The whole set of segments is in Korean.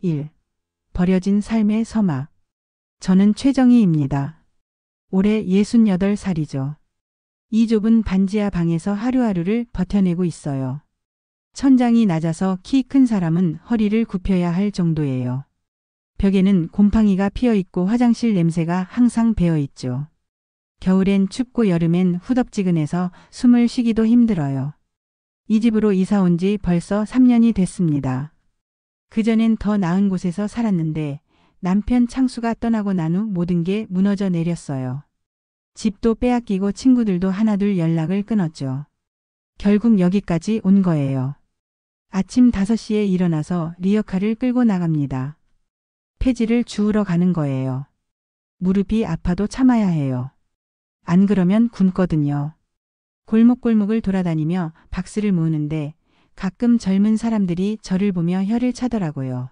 1. 버려진 삶의 서막. 저는 최정희입니다. 올해 68살이죠. 이 좁은 반지하 방에서 하루하루를 버텨내고 있어요. 천장이 낮아서 키 큰 사람은 허리를 굽혀야 할 정도예요. 벽에는 곰팡이가 피어있고 화장실 냄새가 항상 배어있죠. 겨울엔 춥고 여름엔 후덥지근해서 숨을 쉬기도 힘들어요. 이 집으로 이사 온 지 벌써 3년이 됐습니다. 그전엔 더 나은 곳에서 살았는데 남편 창수가 떠나고 난 후 모든 게 무너져 내렸어요. 집도 빼앗기고 친구들도 하나둘 연락을 끊었죠. 결국 여기까지 온 거예요. 아침 5시에 일어나서 리어카를 끌고 나갑니다. 폐지를 주우러 가는 거예요. 무릎이 아파도 참아야 해요. 안 그러면 굶거든요. 골목골목을 돌아다니며 박스를 모으는데 가끔 젊은 사람들이 저를 보며 혀를 차더라고요.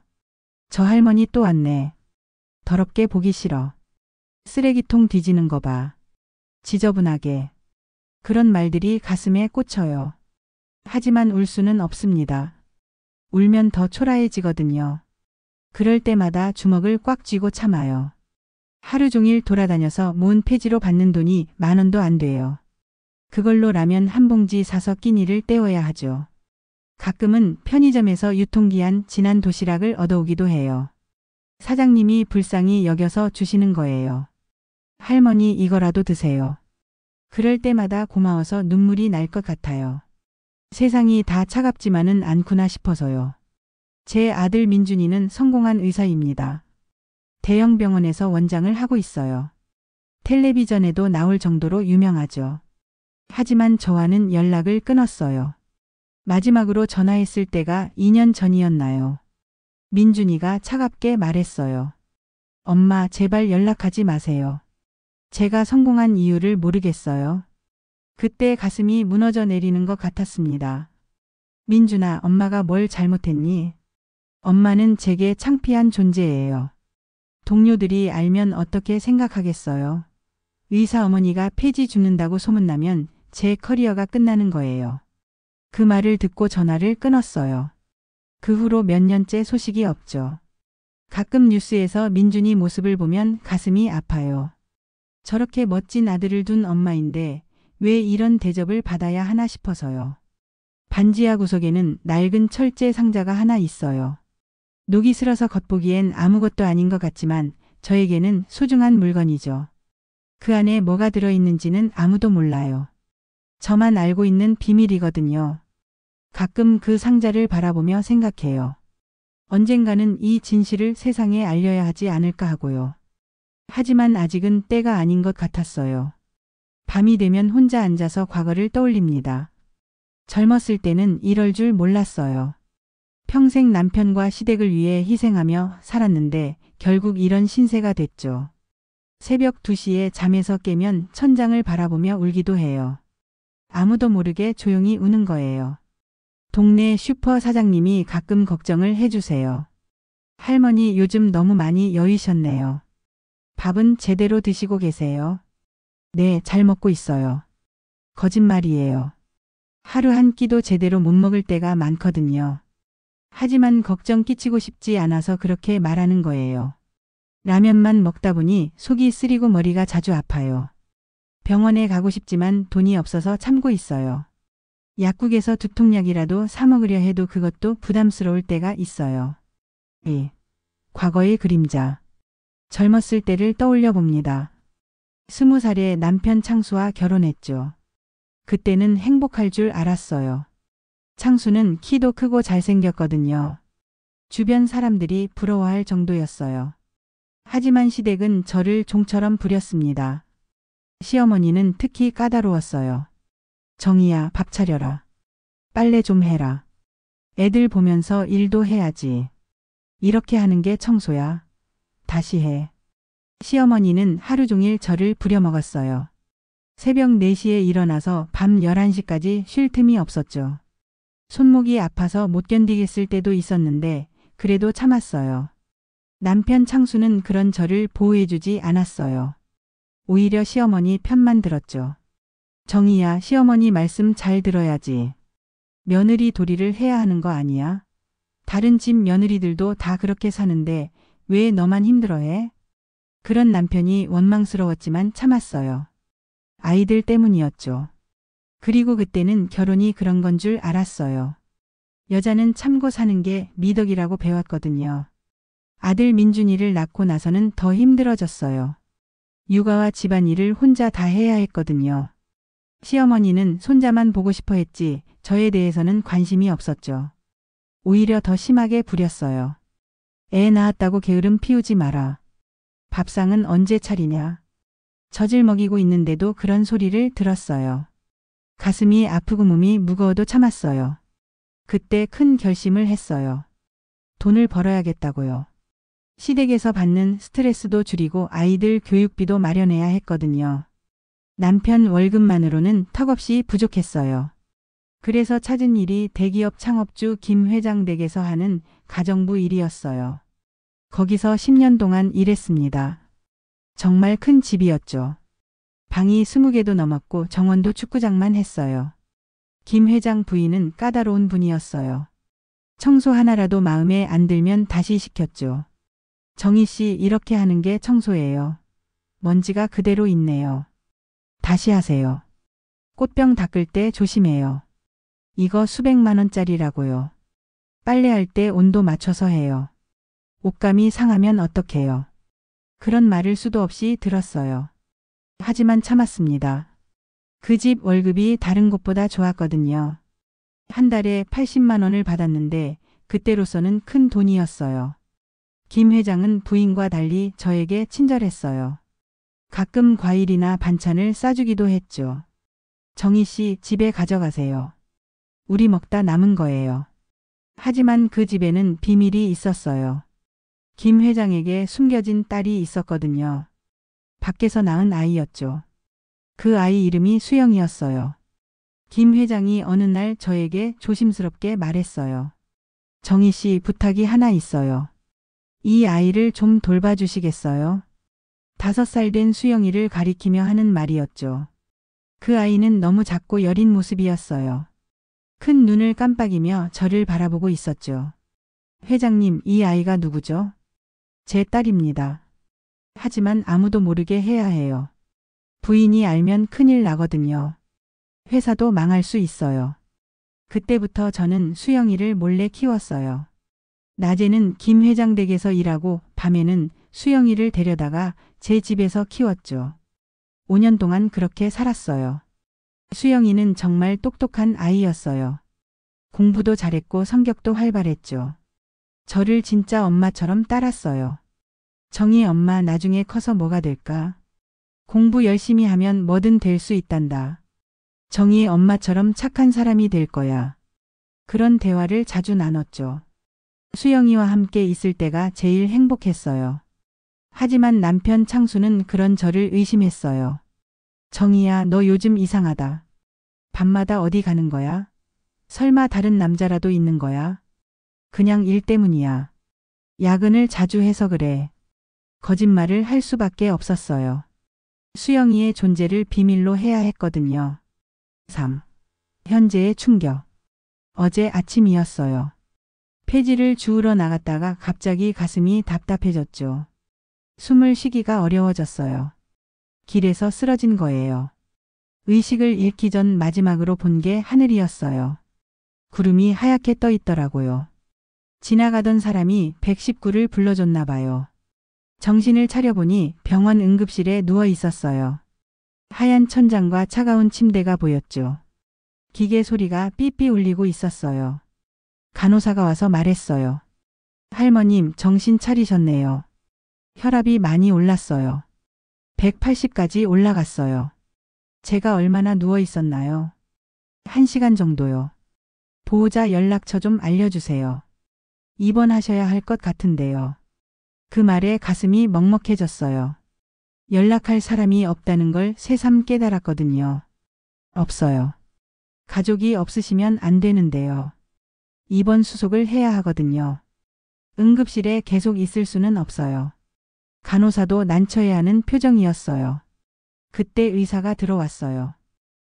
저 할머니 또 왔네. 더럽게 보기 싫어. 쓰레기통 뒤지는 거 봐. 지저분하게. 그런 말들이 가슴에 꽂혀요. 하지만 울 수는 없습니다. 울면 더 초라해지거든요. 그럴 때마다 주먹을 꽉 쥐고 참아요. 하루 종일 돌아다녀서 모은 폐지로 받는 돈이 10,000원도 안 돼요. 그걸로 라면 한 봉지 사서 끼니를 때워야 하죠. 가끔은 편의점에서 유통기한 지난 도시락을 얻어오기도 해요. 사장님이 불쌍히 여겨서 주시는 거예요. 할머니 이거라도 드세요. 그럴 때마다 고마워서 눈물이 날 것 같아요. 세상이 다 차갑지만은 않구나 싶어서요. 제 아들 민준이는 성공한 의사입니다. 대형 병원에서 원장을 하고 있어요. 텔레비전에도 나올 정도로 유명하죠. 하지만 저와는 연락을 끊었어요. 마지막으로 전화했을 때가 2년 전이었나요? 민준이가 차갑게 말했어요. 엄마, 제발 연락하지 마세요. 제가 성공한 이유를 모르겠어요. 그때 가슴이 무너져 내리는 것 같았습니다. 민준아, 엄마가 뭘 잘못했니? 엄마는 제게 창피한 존재예요. 동료들이 알면 어떻게 생각하겠어요? 의사 어머니가 폐지 줍는다고 소문나면 제 커리어가 끝나는 거예요. 그 말을 듣고 전화를 끊었어요. 그 후로 몇 년째 소식이 없죠. 가끔 뉴스에서 민준이 모습을 보면 가슴이 아파요. 저렇게 멋진 아들을 둔 엄마인데 왜 이런 대접을 받아야 하나 싶어서요. 반지하 구석에는 낡은 철제 상자가 하나 있어요. 녹이 슬어서 겉보기엔 아무것도 아닌 것 같지만 저에게는 소중한 물건이죠. 그 안에 뭐가 들어있는지는 아무도 몰라요. 저만 알고 있는 비밀이거든요. 가끔 그 상자를 바라보며 생각해요. 언젠가는 이 진실을 세상에 알려야 하지 않을까 하고요. 하지만 아직은 때가 아닌 것 같았어요. 밤이 되면 혼자 앉아서 과거를 떠올립니다. 젊었을 때는 이럴 줄 몰랐어요. 평생 남편과 시댁을 위해 희생하며 살았는데 결국 이런 신세가 됐죠. 새벽 2시에 잠에서 깨면 천장을 바라보며 울기도 해요. 아무도 모르게 조용히 우는 거예요. 동네 슈퍼 사장님이 가끔 걱정을 해주세요. 할머니 요즘 너무 많이 여의셨네요. 밥은 제대로 드시고 계세요? 네, 잘 먹고 있어요. 거짓말이에요. 하루 한 끼도 제대로 못 먹을 때가 많거든요. 하지만 걱정 끼치고 싶지 않아서 그렇게 말하는 거예요. 라면만 먹다 보니 속이 쓰리고 머리가 자주 아파요. 병원에 가고 싶지만 돈이 없어서 참고 있어요. 약국에서 두통약이라도 사 먹으려 해도 그것도 부담스러울 때가 있어요. 과거의 그림자. 젊었을 때를 떠올려 봅니다. 20살에 남편 창수와 결혼했죠. 그때는 행복할 줄 알았어요. 창수는 키도 크고 잘생겼거든요. 주변 사람들이 부러워할 정도였어요. 하지만 시댁은 저를 종처럼 부렸습니다. 시어머니는 특히 까다로웠어요. 정희야, 밥 차려라. 빨래 좀 해라. 애들 보면서 일도 해야지. 이렇게 하는 게 청소야. 다시 해. 시어머니는 하루 종일 저를 부려먹었어요. 새벽 4시에 일어나서 밤 11시까지 쉴 틈이 없었죠. 손목이 아파서 못 견디겠을 때도 있었는데 그래도 참았어요. 남편 창수는 그런 저를 보호해주지 않았어요. 오히려 시어머니 편만 들었죠. 정희야, 시어머니 말씀 잘 들어야지. 며느리 도리를 해야 하는 거 아니야? 다른 집 며느리들도 다 그렇게 사는데 왜 너만 힘들어해? 그런 남편이 원망스러웠지만 참았어요. 아이들 때문이었죠. 그리고 그때는 결혼이 그런 건 줄 알았어요. 여자는 참고 사는 게 미덕이라고 배웠거든요. 아들 민준이를 낳고 나서는 더 힘들어졌어요. 육아와 집안일을 혼자 다 해야 했거든요. 시어머니는 손자만 보고 싶어 했지 저에 대해서는 관심이 없었죠. 오히려 더 심하게 부렸어요. 애 낳았다고 게으름 피우지 마라. 밥상은 언제 차리냐. 젖을 먹이고 있는데도 그런 소리를 들었어요. 가슴이 아프고 몸이 무거워도 참았어요. 그때 큰 결심을 했어요. 돈을 벌어야겠다고요. 시댁에서 받는 스트레스도 줄이고 아이들 교육비도 마련해야 했거든요. 남편 월급만으로는 턱없이 부족했어요. 그래서 찾은 일이 대기업 창업주 김 회장 댁에서 하는 가정부 일이었어요. 거기서 10년 동안 일했습니다. 정말 큰 집이었죠. 방이 20개도 넘었고 정원도 축구장만 했어요. 김 회장 부인은 까다로운 분이었어요. 청소 하나라도 마음에 안 들면 다시 시켰죠. 정희 씨 이렇게 하는 게 청소예요. 먼지가 그대로 있네요. 다시 하세요. 꽃병 닦을 때 조심해요. 이거 수백만 원짜리라고요. 빨래할 때 온도 맞춰서 해요. 옷감이 상하면 어떡해요. 그런 말을 수도 없이 들었어요. 하지만 참았습니다. 그 집 월급이 다른 곳보다 좋았거든요. 한 달에 80만 원을 받았는데 그때로서는 큰 돈이었어요. 김 회장은 부인과 달리 저에게 친절했어요. 가끔 과일이나 반찬을 싸주기도 했죠. 정희 씨 집에 가져가세요. 우리 먹다 남은 거예요. 하지만 그 집에는 비밀이 있었어요. 김 회장에게 숨겨진 딸이 있었거든요. 밖에서 낳은 아이였죠. 그 아이 이름이 수영이었어요. 김 회장이 어느 날 저에게 조심스럽게 말했어요. 정희 씨 부탁이 하나 있어요. 이 아이를 좀 돌봐주시겠어요? 5살 된 수영이를 가리키며 하는 말이었죠. 그 아이는 너무 작고 여린 모습이었어요. 큰 눈을 깜빡이며 저를 바라보고 있었죠. 회장님, 이 아이가 누구죠? 제 딸입니다. 하지만 아무도 모르게 해야 해요. 부인이 알면 큰일 나거든요. 회사도 망할 수 있어요. 그때부터 저는 수영이를 몰래 키웠어요. 낮에는 김 회장 댁에서 일하고 밤에는 수영이를 데려다가 제 집에서 키웠죠. 5년 동안 그렇게 살았어요. 수영이는 정말 똑똑한 아이였어요. 공부도 잘했고 성격도 활발했죠. 저를 진짜 엄마처럼 따랐어요. 정희 엄마 나중에 커서 뭐가 될까? 공부 열심히 하면 뭐든 될 수 있단다. 정희 엄마처럼 착한 사람이 될 거야. 그런 대화를 자주 나눴죠. 수영이와 함께 있을 때가 제일 행복했어요. 하지만 남편 창수는 그런 저를 의심했어요. 정희야, 너 요즘 이상하다. 밤마다 어디 가는 거야? 설마 다른 남자라도 있는 거야? 그냥 일 때문이야. 야근을 자주 해서 그래. 거짓말을 할 수밖에 없었어요. 수영이의 존재를 비밀로 해야 했거든요. 3. 현재의 충격. 어제 아침이었어요. 폐지를 주우러 나갔다가 갑자기 가슴이 답답해졌죠. 숨을 쉬기가 어려워졌어요. 길에서 쓰러진 거예요. 의식을 잃기 전 마지막으로 본 게 하늘이었어요. 구름이 하얗게 떠 있더라고요. 지나가던 사람이 119를 불러줬나 봐요. 정신을 차려보니 병원 응급실에 누워 있었어요. 하얀 천장과 차가운 침대가 보였죠. 기계 소리가 삐삐 울리고 있었어요. 간호사가 와서 말했어요. 할머님, 정신 차리셨네요. 혈압이 많이 올랐어요. 180까지 올라갔어요. 제가 얼마나 누워 있었나요? 1시간 정도요. 보호자 연락처 좀 알려주세요. 입원하셔야 할 것 같은데요. 그 말에 가슴이 먹먹해졌어요. 연락할 사람이 없다는 걸 새삼 깨달았거든요. 없어요. 가족이 없으시면 안 되는데요. 입원 수속을 해야 하거든요. 응급실에 계속 있을 수는 없어요. 간호사도 난처해하는 표정이었어요. 그때 의사가 들어왔어요.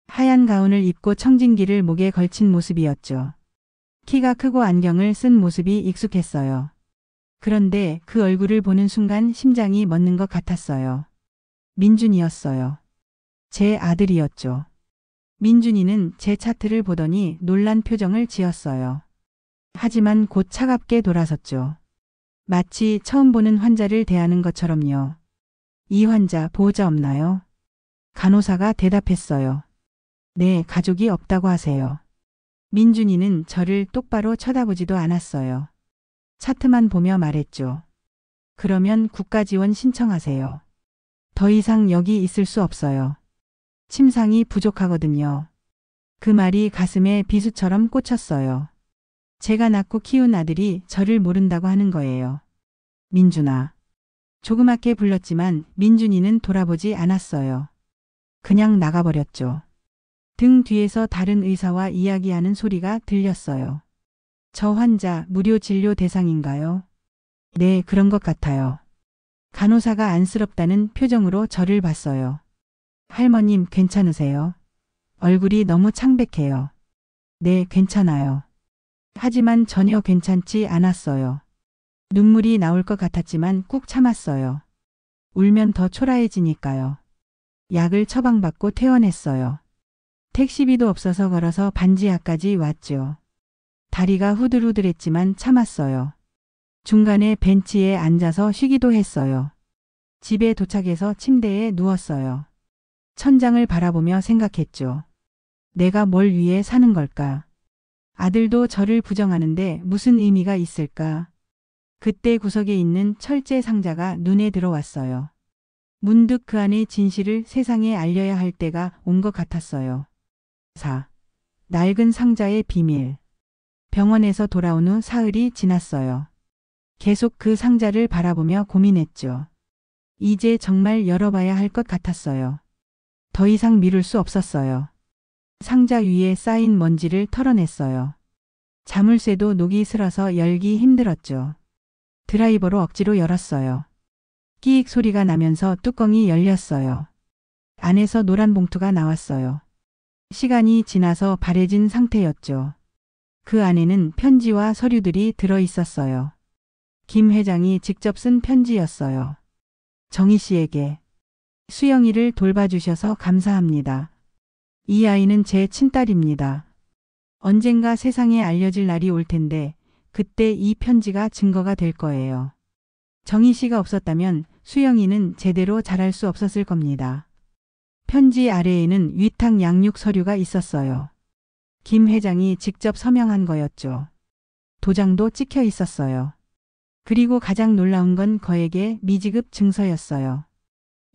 하얀 가운을 입고 청진기를 목에 걸친 모습이었죠. 키가 크고 안경을 쓴 모습이 익숙했어요. 그런데 그 얼굴을 보는 순간 심장이 멎는 것 같았어요. 민준이었어요. 제 아들이었죠. 민준이는 제 차트를 보더니 놀란 표정을 지었어요. 하지만 곧 차갑게 돌아섰죠. 마치 처음 보는 환자를 대하는 것처럼요. 이 환자 보호자 없나요? 간호사가 대답했어요. 네, 가족이 없다고 하세요. 민준이는 저를 똑바로 쳐다보지도 않았어요. 차트만 보며 말했죠. 그러면 국가지원 신청하세요. 더 이상 여기 있을 수 없어요. 침상이 부족하거든요. 그 말이 가슴에 비수처럼 꽂혔어요. 제가 낳고 키운 아들이 저를 모른다고 하는 거예요. 민준아. 조그맣게 불렀지만 민준이는 돌아보지 않았어요. 그냥 나가버렸죠. 등 뒤에서 다른 의사와 이야기하는 소리가 들렸어요. 저 환자 무료 진료 대상인가요? 네, 그런 것 같아요. 간호사가 안쓰럽다는 표정으로 저를 봤어요. 할머님 괜찮으세요? 얼굴이 너무 창백해요. 네, 괜찮아요. 하지만 전혀 괜찮지 않았어요. 눈물이 나올 것 같았지만 꾹 참았어요. 울면 더 초라해지니까요. 약을 처방받고 퇴원했어요. 택시비도 없어서 걸어서 반지하까지 왔죠. 다리가 후들후들했지만 참았어요. 중간에 벤치에 앉아서 쉬기도 했어요. 집에 도착해서 침대에 누웠어요. 천장을 바라보며 생각했죠. 내가 뭘 위해 사는 걸까? 아들도 저를 부정하는데 무슨 의미가 있을까? 그때 구석에 있는 철제 상자가 눈에 들어왔어요. 문득 그 안의 진실을 세상에 알려야 할 때가 온 것 같았어요. 4. 낡은 상자의 비밀. 병원에서 돌아온 후 사흘이 지났어요. 계속 그 상자를 바라보며 고민했죠. 이제 정말 열어봐야 할 것 같았어요. 더 이상 미룰 수 없었어요. 상자 위에 쌓인 먼지를 털어냈어요. 자물쇠도 녹이 슬어서 열기 힘들었죠. 드라이버로 억지로 열었어요. 끼익 소리가 나면서 뚜껑이 열렸어요. 안에서 노란 봉투가 나왔어요. 시간이 지나서 바래진 상태였죠. 그 안에는 편지와 서류들이 들어 있었어요. 김 회장이 직접 쓴 편지였어요. 정희 씨에게. 수영이를 돌봐주셔서 감사합니다. 이 아이는 제 친딸입니다. 언젠가 세상에 알려질 날이 올 텐데 그때 이 편지가 증거가 될 거예요. 정희 씨가 없었다면 수영이는 제대로 자랄 수 없었을 겁니다. 편지 아래에는 위탁 양육 서류가 있었어요. 김 회장이 직접 서명한 거였죠. 도장도 찍혀 있었어요. 그리고 가장 놀라운 건 거액의 미지급 증서였어요.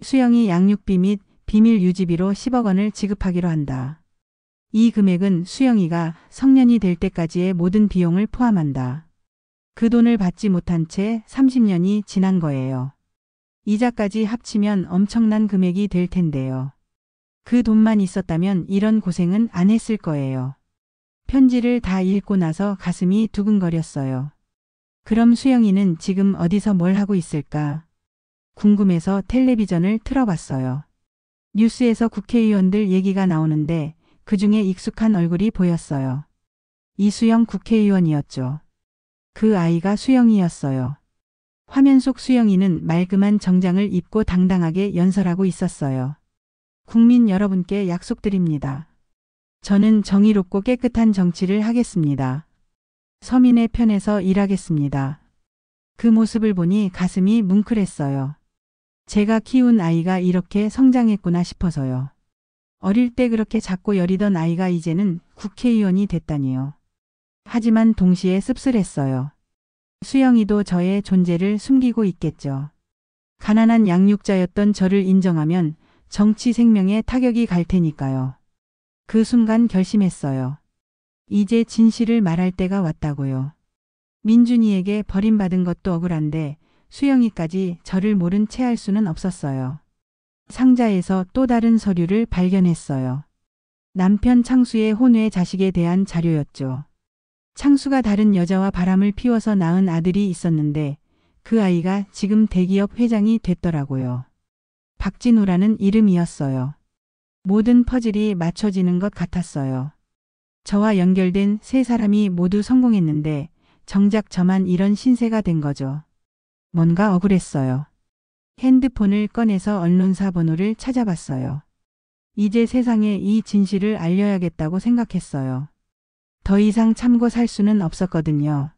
수영이 양육비 및 비밀 유지비로 10억 원을 지급하기로 한다. 이 금액은 수영이가 성년이 될 때까지의 모든 비용을 포함한다. 그 돈을 받지 못한 채 30년이 지난 거예요. 이자까지 합치면 엄청난 금액이 될 텐데요. 그 돈만 있었다면 이런 고생은 안 했을 거예요. 편지를 다 읽고 나서 가슴이 두근거렸어요. 그럼 수영이는 지금 어디서 뭘 하고 있을까? 궁금해서 텔레비전을 틀어봤어요. 뉴스에서 국회의원들 얘기가 나오는데 그중에 익숙한 얼굴이 보였어요. 이수영 국회의원이었죠. 그 아이가 수영이었어요. 화면 속 수영이는 말끔한 정장을 입고 당당하게 연설하고 있었어요. 국민 여러분께 약속드립니다. 저는 정의롭고 깨끗한 정치를 하겠습니다. 서민의 편에서 일하겠습니다. 그 모습을 보니 가슴이 뭉클했어요. 제가 키운 아이가 이렇게 성장했구나 싶어서요. 어릴 때 그렇게 작고 여리던 아이가 이제는 국회의원이 됐다니요. 하지만 동시에 씁쓸했어요. 수영이도 저의 존재를 숨기고 있겠죠. 가난한 양육자였던 저를 인정하면 정치 생명에 타격이 갈 테니까요. 그 순간 결심했어요. 이제 진실을 말할 때가 왔다고요. 민준이에게 버림받은 것도 억울한데 수영이까지 저를 모른 채 할 수는 없었어요. 상자에서 또 다른 서류를 발견했어요. 남편 창수의 혼외 자식에 대한 자료였죠. 창수가 다른 여자와 바람을 피워서 낳은 아들이 있었는데 그 아이가 지금 대기업 회장이 됐더라고요. 박진우라는 이름이었어요. 모든 퍼즐이 맞춰지는 것 같았어요. 저와 연결된 세 사람이 모두 성공했는데 정작 저만 이런 신세가 된 거죠. 뭔가 억울했어요. 핸드폰을 꺼내서 언론사 번호를 찾아봤어요. 이제 세상에 이 진실을 알려야겠다고 생각했어요. 더 이상 참고 살 수는 없었거든요.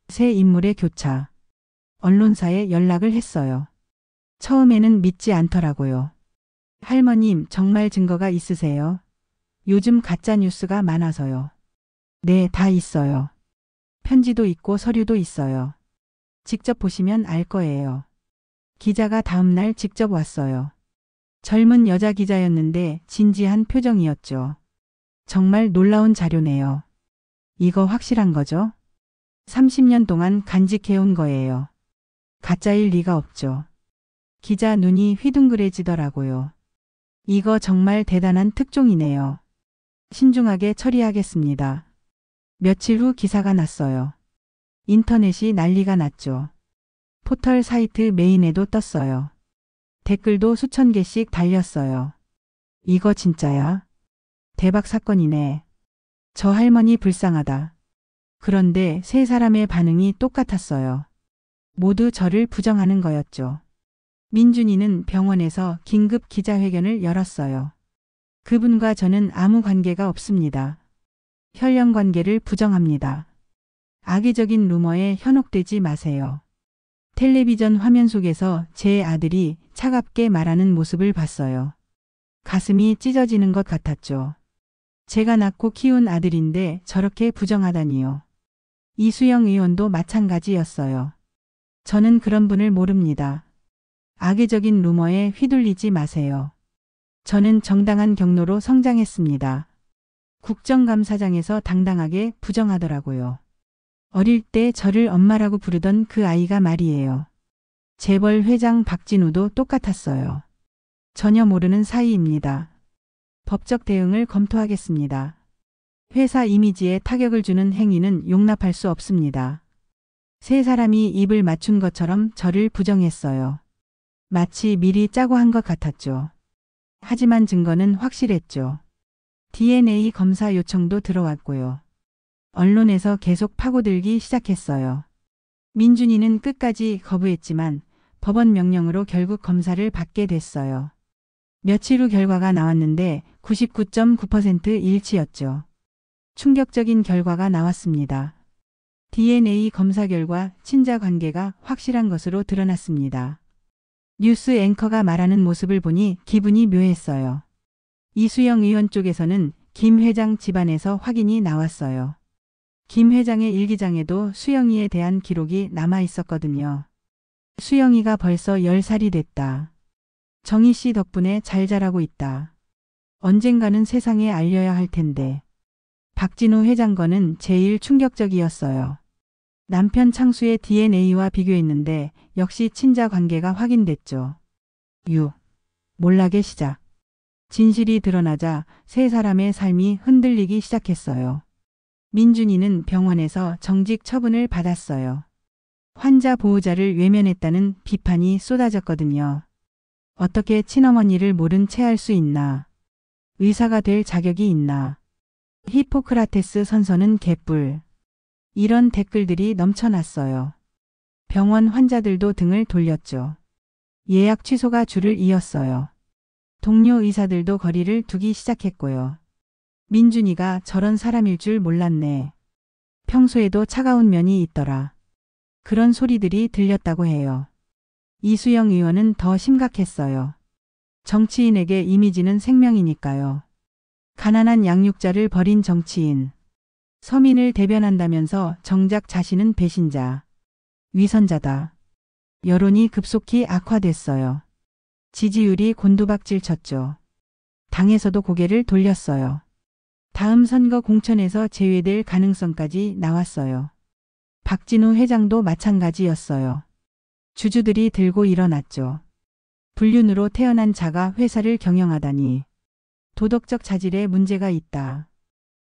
새 인물의 교차. 언론사에 연락을 했어요. 처음에는 믿지 않더라고요. 할머님, 정말 증거가 있으세요? 요즘 가짜 뉴스가 많아서요. 네, 다 있어요. 편지도 있고 서류도 있어요. 직접 보시면 알 거예요. 기자가 다음날 직접 왔어요. 젊은 여자 기자였는데 진지한 표정이었죠. 정말 놀라운 자료네요. 이거 확실한 거죠? 30년 동안 간직해온 거예요. 가짜일 리가 없죠. 기자 눈이 휘둥그레지더라고요. 이거 정말 대단한 특종이네요. 신중하게 처리하겠습니다. 며칠 후 기사가 났어요. 인터넷이 난리가 났죠. 포털 사이트 메인에도 떴어요. 댓글도 수천 개씩 달렸어요. 이거 진짜야? 대박 사건이네. 저 할머니 불쌍하다. 그런데 세 사람의 반응이 똑같았어요. 모두 저를 부정하는 거였죠. 민준이는 병원에서 긴급 기자회견을 열었어요. 그분과 저는 아무 관계가 없습니다. 혈연 관계를 부정합니다. 악의적인 루머에 현혹되지 마세요. 텔레비전 화면 속에서 제 아들이 차갑게 말하는 모습을 봤어요. 가슴이 찢어지는 것 같았죠. 제가 낳고 키운 아들인데 저렇게 부정하다니요. 이수영 의원도 마찬가지였어요. 저는 그런 분을 모릅니다. 악의적인 루머에 휘둘리지 마세요. 저는 정당한 경로로 성장했습니다. 국정감사장에서 당당하게 부정하더라고요. 어릴 때 저를 엄마라고 부르던 그 아이가 말이에요. 재벌 회장 박진우도 똑같았어요. 전혀 모르는 사이입니다. 법적 대응을 검토하겠습니다. 회사 이미지에 타격을 주는 행위는 용납할 수 없습니다. 세 사람이 입을 맞춘 것처럼 저를 부정했어요. 마치 미리 짜고 한 것 같았죠. 하지만 증거는 확실했죠. DNA 검사 요청도 들어왔고요. 언론에서 계속 파고들기 시작했어요. 민준이는 끝까지 거부했지만 법원 명령으로 결국 검사를 받게 됐어요. 며칠 후 결과가 나왔는데 99.9% 일치였죠. 충격적인 결과가 나왔습니다. DNA 검사 결과 친자 관계가 확실한 것으로 드러났습니다. 뉴스 앵커가 말하는 모습을 보니 기분이 묘했어요. 이수영 의원 쪽에서는 김 회장 집안에서 확인이 나왔어요. 김 회장의 일기장에도 수영이에 대한 기록이 남아 있었거든요. 수영이가 벌써 10살이 됐다. 정희 씨 덕분에 잘 자라고 있다. 언젠가는 세상에 알려야 할 텐데. 박진우 회장 거는 제일 충격적이었어요. 남편 창수의 DNA와 비교했는데 역시 친자 관계가 확인됐죠. 몰락의 시작. 진실이 드러나자 세 사람의 삶이 흔들리기 시작했어요. 민준이는 병원에서 정직 처분을 받았어요. 환자 보호자를 외면했다는 비판이 쏟아졌거든요. 어떻게 친어머니를 모른 채 할 수 있나? 의사가 될 자격이 있나? 히포크라테스 선서는 개뿔. 이런 댓글들이 넘쳐났어요. 병원 환자들도 등을 돌렸죠. 예약 취소가 줄을 이었어요. 동료 의사들도 거리를 두기 시작했고요. 민준이가 저런 사람일 줄 몰랐네. 평소에도 차가운 면이 있더라. 그런 소리들이 들렸다고 해요. 이수영 의원은 더 심각했어요. 정치인에게 이미지는 생명이니까요. 가난한 양육자를 버린 정치인. 서민을 대변한다면서 정작 자신은 배신자. 위선자다. 여론이 급속히 악화됐어요. 지지율이 곤두박질 쳤죠. 당에서도 고개를 돌렸어요. 다음 선거 공천에서 제외될 가능성까지 나왔어요. 박진우 회장도 마찬가지였어요. 주주들이 들고 일어났죠. 불륜으로 태어난 자가 회사를 경영하다니. 도덕적 자질에 문제가 있다.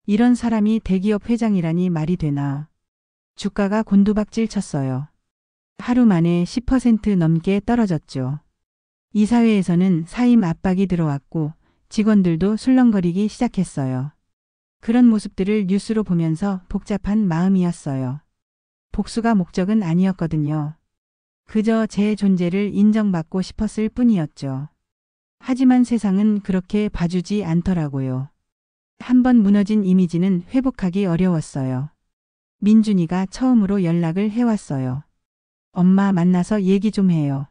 이런 사람이 대기업 회장이라니 말이 되나. 주가가 곤두박질 쳤어요. 하루 만에 10% 넘게 떨어졌죠. 이사회에서는 사임 압박이 들어왔고 직원들도 술렁거리기 시작했어요. 그런 모습들을 뉴스로 보면서 복잡한 마음이었어요. 복수가 목적은 아니었거든요. 그저 제 존재를 인정받고 싶었을 뿐이었죠. 하지만 세상은 그렇게 봐주지 않더라고요. 한번 무너진 이미지는 회복하기 어려웠어요. 민준이가 처음으로 연락을 해왔어요. 엄마 만나서 얘기 좀 해요.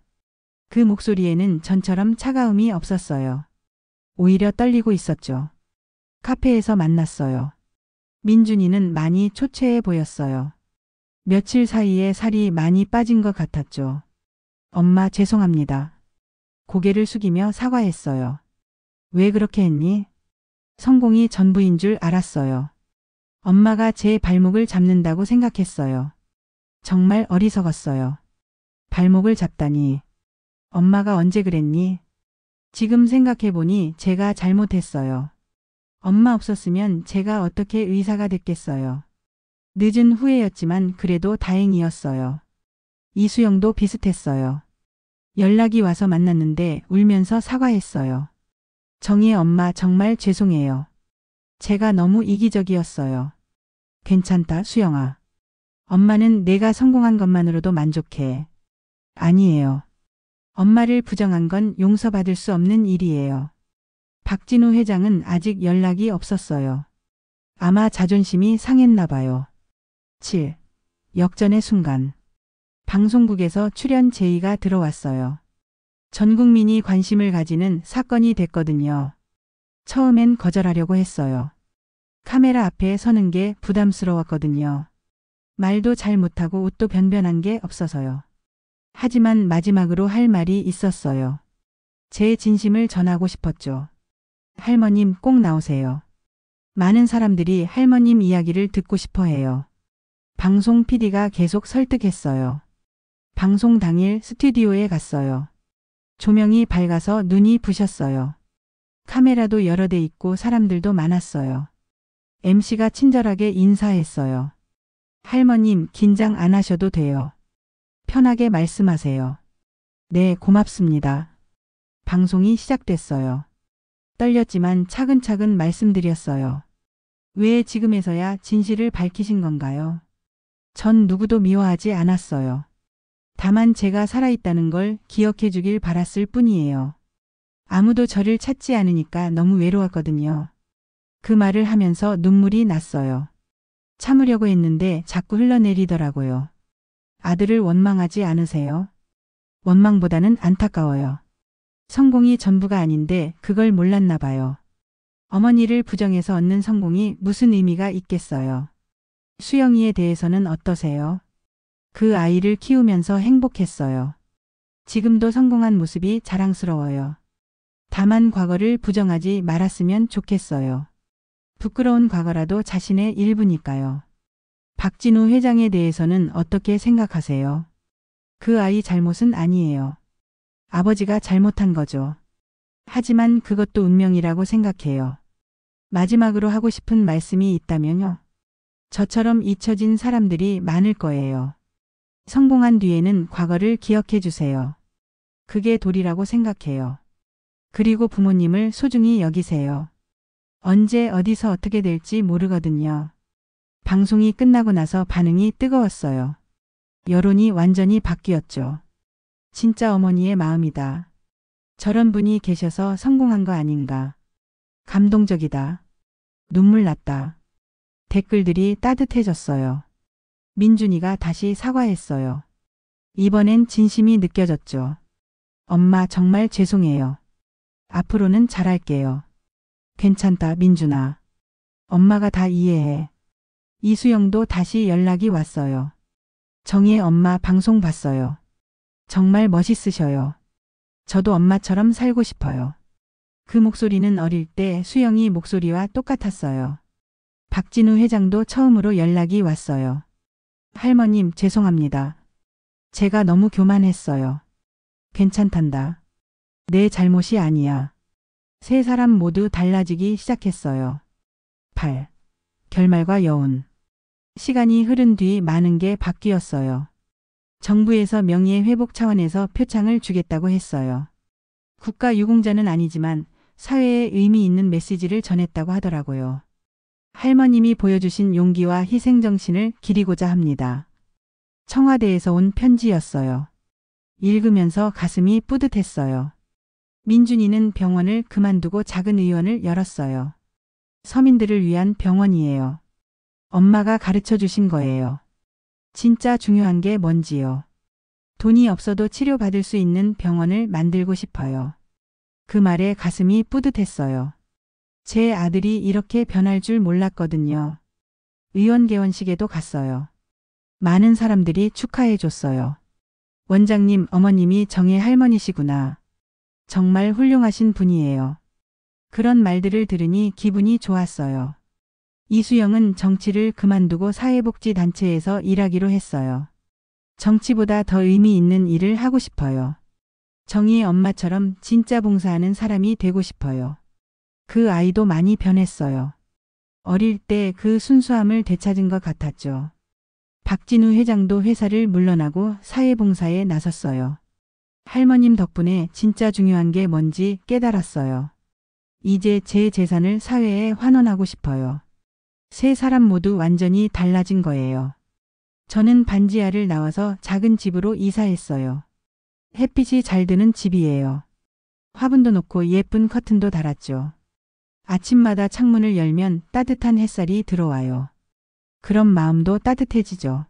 그 목소리에는 전처럼 차가움이 없었어요. 오히려 떨리고 있었죠. 카페에서 만났어요. 민준이는 많이 초췌해 보였어요. 며칠 사이에 살이 많이 빠진 것 같았죠. 엄마 죄송합니다. 고개를 숙이며 사과했어요. 왜 그렇게 했니? 성공이 전부인 줄 알았어요. 엄마가 제 발목을 잡는다고 생각했어요. 정말 어리석었어요. 발목을 잡다니. 엄마가 언제 그랬니? 지금 생각해보니 제가 잘못했어요. 엄마 없었으면 제가 어떻게 의사가 됐겠어요. 늦은 후회였지만 그래도 다행이었어요. 이수영도 비슷했어요. 연락이 와서 만났는데 울면서 사과했어요. 정희의 엄마 정말 죄송해요. 제가 너무 이기적이었어요. 괜찮다, 수영아. 엄마는 내가 성공한 것만으로도 만족해. 아니에요. 엄마를 부정한 건 용서받을 수 없는 일이에요. 박진우 회장은 아직 연락이 없었어요. 아마 자존심이 상했나 봐요. 7. 역전의 순간. 방송국에서 출연 제의가 들어왔어요. 전 국민이 관심을 가지는 사건이 됐거든요. 처음엔 거절하려고 했어요. 카메라 앞에 서는 게 부담스러웠거든요. 말도 잘 못하고 옷도 변변한 게 없어서요. 하지만 마지막으로 할 말이 있었어요. 제 진심을 전하고 싶었죠. 할머님 꼭 나오세요. 많은 사람들이 할머님 이야기를 듣고 싶어 해요. 방송 PD가 계속 설득했어요. 방송 당일 스튜디오에 갔어요. 조명이 밝아서 눈이 부셨어요. 카메라도 여러 대 있고 사람들도 많았어요. MC가 친절하게 인사했어요. 할머님 긴장 안 하셔도 돼요. 편하게 말씀하세요. 네, 고맙습니다. 방송이 시작됐어요. 떨렸지만 차근차근 말씀드렸어요. 왜 지금에서야 진실을 밝히신 건가요? 전 누구도 미워하지 않았어요. 다만 제가 살아있다는 걸 기억해 주길 바랐을 뿐이에요. 아무도 저를 찾지 않으니까 너무 외로웠거든요. 그 말을 하면서 눈물이 났어요. 참으려고 했는데 자꾸 흘러내리더라고요. 아들을 원망하지 않으세요? 원망보다는 안타까워요. 성공이 전부가 아닌데 그걸 몰랐나 봐요. 어머니를 부정해서 얻는 성공이 무슨 의미가 있겠어요. 수영이에 대해서는 어떠세요? 그 아이를 키우면서 행복했어요. 지금도 성공한 모습이 자랑스러워요. 다만 과거를 부정하지 말았으면 좋겠어요. 부끄러운 과거라도 자신의 일부니까요. 박진우 회장에 대해서는 어떻게 생각하세요? 그 아이 잘못은 아니에요. 아버지가 잘못한 거죠. 하지만 그것도 운명이라고 생각해요. 마지막으로 하고 싶은 말씀이 있다면요. 저처럼 잊혀진 사람들이 많을 거예요. 성공한 뒤에는 과거를 기억해 주세요. 그게 도리라고 생각해요. 그리고 부모님을 소중히 여기세요. 언제 어디서 어떻게 될지 모르거든요. 방송이 끝나고 나서 반응이 뜨거웠어요. 여론이 완전히 바뀌었죠. 진짜 어머니의 마음이다. 저런 분이 계셔서 성공한 거 아닌가. 감동적이다. 눈물 났다. 댓글들이 따뜻해졌어요. 민준이가 다시 사과했어요. 이번엔 진심이 느껴졌죠. 엄마 정말 죄송해요. 앞으로는 잘할게요. 괜찮다, 민준아. 엄마가 다 이해해. 이수영도 다시 연락이 왔어요. 정희의 엄마 방송 봤어요. 정말 멋있으셔요. 저도 엄마처럼 살고 싶어요. 그 목소리는 어릴 때 수영이 목소리와 똑같았어요. 박진우 회장도 처음으로 연락이 왔어요. 할머님 죄송합니다. 제가 너무 교만했어요. 괜찮단다. 내 잘못이 아니야. 세 사람 모두 달라지기 시작했어요. 8. 결말과 여운. 시간이 흐른 뒤 많은 게 바뀌었어요. 정부에서 명예 회복 차원에서 표창을 주겠다고 했어요. 국가 유공자는 아니지만 사회에 의미 있는 메시지를 전했다고 하더라고요. 할머님이 보여주신 용기와 희생정신을 기리고자 합니다. 청와대에서 온 편지였어요. 읽으면서 가슴이 뿌듯했어요. 민준이는 병원을 그만두고 작은 의원을 열었어요. 서민들을 위한 병원이에요. 엄마가 가르쳐 주신 거예요. 진짜 중요한 게 뭔지요. 돈이 없어도 치료받을 수 있는 병원을 만들고 싶어요. 그 말에 가슴이 뿌듯했어요. 제 아들이 이렇게 변할 줄 몰랐거든요. 의원 개원식에도 갔어요. 많은 사람들이 축하해 줬어요. 원장님, 어머님이 정의 할머니시구나. 정말 훌륭하신 분이에요. 그런 말들을 들으니 기분이 좋았어요. 이수영은 정치를 그만두고 사회복지단체에서 일하기로 했어요. 정치보다 더 의미 있는 일을 하고 싶어요. 정의의 엄마처럼 진짜 봉사하는 사람이 되고 싶어요. 그 아이도 많이 변했어요. 어릴 때 그 순수함을 되찾은 것 같았죠. 박진우 회장도 회사를 물러나고 사회봉사에 나섰어요. 할머님 덕분에 진짜 중요한 게 뭔지 깨달았어요. 이제 제 재산을 사회에 환원하고 싶어요. 세 사람 모두 완전히 달라진 거예요. 저는 반지하를 나와서 작은 집으로 이사했어요. 햇빛이 잘 드는 집이에요. 화분도 놓고 예쁜 커튼도 달았죠. 아침마다 창문을 열면 따뜻한 햇살이 들어와요. 그럼 마음도 따뜻해지죠.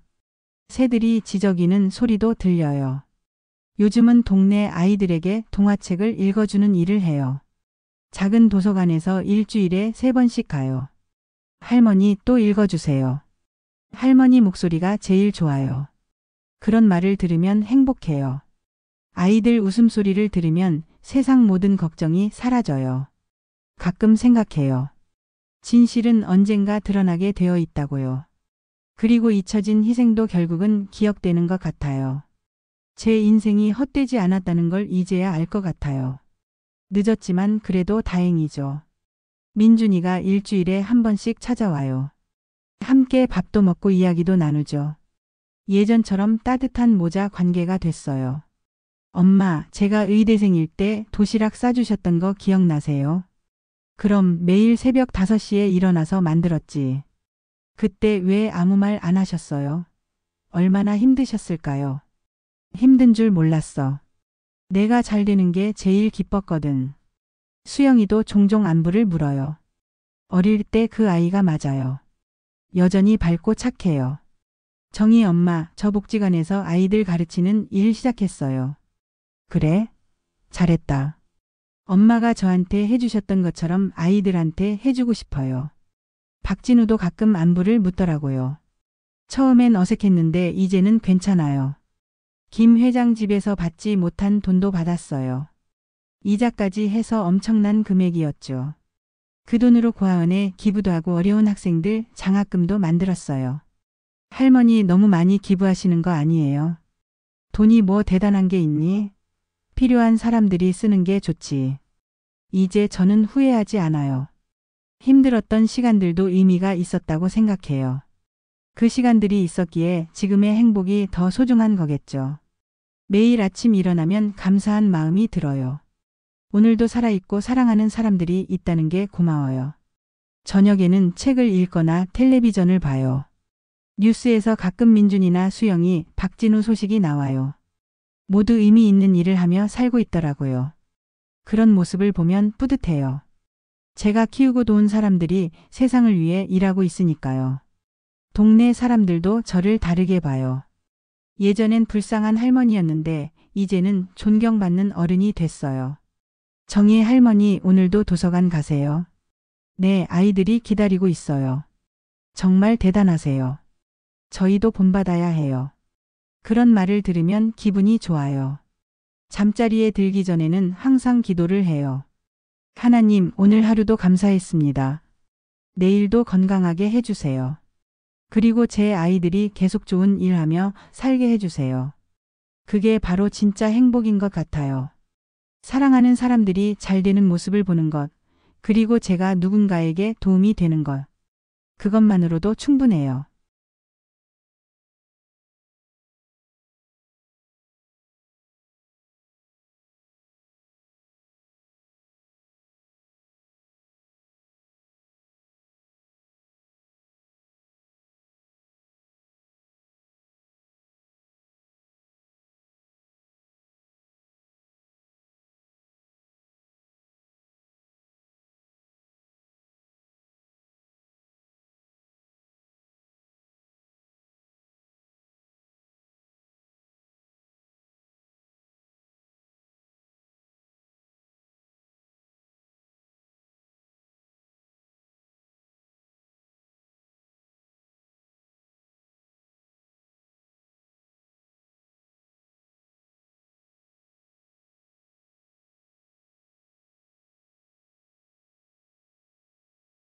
새들이 지저귀는 소리도 들려요. 요즘은 동네 아이들에게 동화책을 읽어주는 일을 해요. 작은 도서관에서 일주일에 3번씩 가요. 할머니 또 읽어주세요. 할머니 목소리가 제일 좋아요. 그런 말을 들으면 행복해요. 아이들 웃음소리를 들으면 세상 모든 걱정이 사라져요. 가끔 생각해요. 진실은 언젠가 드러나게 되어 있다고요. 그리고 잊혀진 희생도 결국은 기억되는 것 같아요. 제 인생이 헛되지 않았다는 걸 이제야 알 것 같아요. 늦었지만 그래도 다행이죠. 민준이가 일주일에 1번씩 찾아와요. 함께 밥도 먹고 이야기도 나누죠. 예전처럼 따뜻한 모자 관계가 됐어요. 엄마, 제가 의대생일 때 도시락 싸주셨던 거 기억나세요? 그럼 매일 새벽 5시에 일어나서 만들었지. 그때 왜 아무 말 안 하셨어요? 얼마나 힘드셨을까요? 힘든 줄 몰랐어. 내가 잘 되는 게 제일 기뻤거든. 수영이도 종종 안부를 물어요. 어릴 때 그 아이가 맞아요. 여전히 밝고 착해요. 정희 엄마, 저 복지관에서 아이들 가르치는 일 시작했어요. 그래? 잘했다. 엄마가 저한테 해주셨던 것처럼 아이들한테 해주고 싶어요. 박진우도 가끔 안부를 묻더라고요. 처음엔 어색했는데 이제는 괜찮아요. 김 회장 집에서 받지 못한 돈도 받았어요. 이자까지 해서 엄청난 금액이었죠. 그 돈으로 고아원에 기부도 하고 어려운 학생들 장학금도 만들었어요. 할머니 너무 많이 기부하시는 거 아니에요? 돈이 뭐 대단한 게 있니? 필요한 사람들이 쓰는 게 좋지. 이제 저는 후회하지 않아요. 힘들었던 시간들도 의미가 있었다고 생각해요. 그 시간들이 있었기에 지금의 행복이 더 소중한 거겠죠. 매일 아침 일어나면 감사한 마음이 들어요. 오늘도 살아있고 사랑하는 사람들이 있다는 게 고마워요. 저녁에는 책을 읽거나 텔레비전을 봐요. 뉴스에서 가끔 민준이나 수영이, 박진우 소식이 나와요. 모두 의미 있는 일을 하며 살고 있더라고요. 그런 모습을 보면 뿌듯해요. 제가 키우고 도운 사람들이 세상을 위해 일하고 있으니까요. 동네 사람들도 저를 다르게 봐요. 예전엔 불쌍한 할머니였는데 이제는 존경받는 어른이 됐어요. 정희 할머니, 오늘도 도서관 가세요? 네, 아이들이 기다리고 있어요. 정말 대단하세요. 저희도 본받아야 해요. 그런 말을 들으면 기분이 좋아요. 잠자리에 들기 전에는 항상 기도를 해요. 하나님, 오늘 하루도 감사했습니다. 내일도 건강하게 해주세요. 그리고 제 아이들이 계속 좋은 일하며 살게 해주세요. 그게 바로 진짜 행복인 것 같아요. 사랑하는 사람들이 잘 되는 모습을 보는 것, 그리고 제가 누군가에게 도움이 되는 것. 그것만으로도 충분해요.